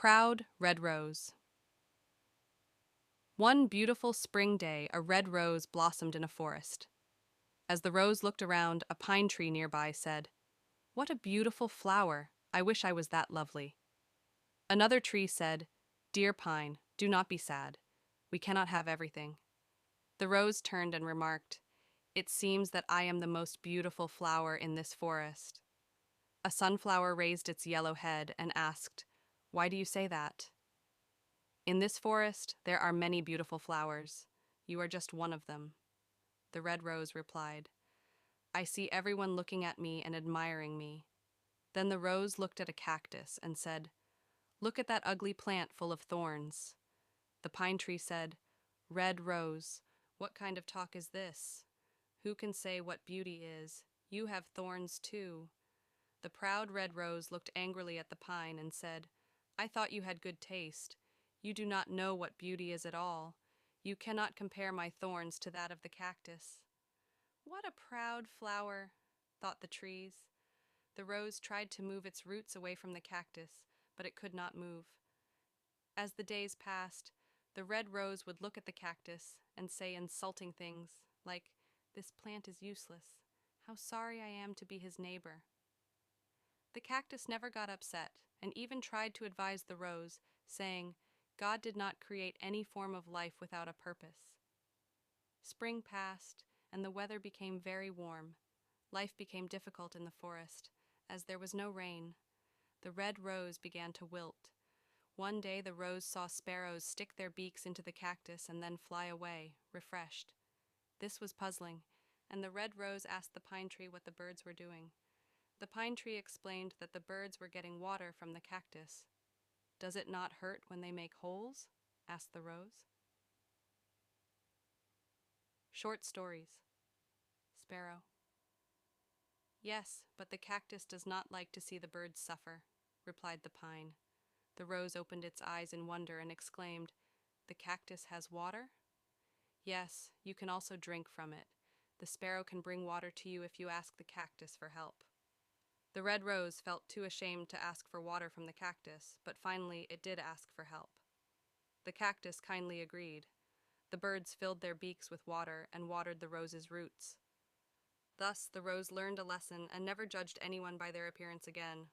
proud red rose. One beautiful spring day, a red rose blossomed in a forest. As the rose looked around, a pine tree nearby said, "What a beautiful flower! I wish I was that lovely." Another tree said, "Dear pine, do not be sad. We cannot have everything." The rose turned and remarked, "It seems that I am the most beautiful flower in this forest." A sunflower raised its yellow head and asked, "Why do you say that?" "In this forest, there are many beautiful flowers. You are just one of them." The red rose replied, "I see everyone looking at me and admiring me." Then the rose looked at a cactus and said, "Look at that ugly plant full of thorns." The pine tree said, "Red rose, what kind of talk is this? Who can say what beauty is? You have thorns too." The proud red rose looked angrily at the pine and said, "I thought you had good taste. You do not know what beauty is at all. You cannot compare my thorns to that of the cactus." "What a proud flower," thought the trees. The rose tried to move its roots away from the cactus, but it could not move. As the days passed, the red rose would look at the cactus and say insulting things like, "This plant is useless. How sorry I am to be his neighbor." The cactus never got upset and even tried to advise the rose, saying, "God did not create any form of life without a purpose." Spring passed, and the weather became very warm. Life became difficult in the forest, as there was no rain. The red rose began to wilt. One day the rose saw sparrows stick their beaks into the cactus and then fly away, refreshed. This was puzzling, and the red rose asked the pine tree what the birds were doing. The pine tree explained that the birds were getting water from the cactus. "Does it not hurt when they make holes?" asked the rose. Short stories. Sparrow. "Yes, but the cactus does not like to see the birds suffer," replied the pine. The rose opened its eyes in wonder and exclaimed, "The cactus has water?" "Yes, you can also drink from it. The sparrow can bring water to you if you ask the cactus for help." The red rose felt too ashamed to ask for water from the cactus, but finally it did ask for help. The cactus kindly agreed. The birds filled their beaks with water and watered the rose's roots. Thus the rose learned a lesson and never judged anyone by their appearance again.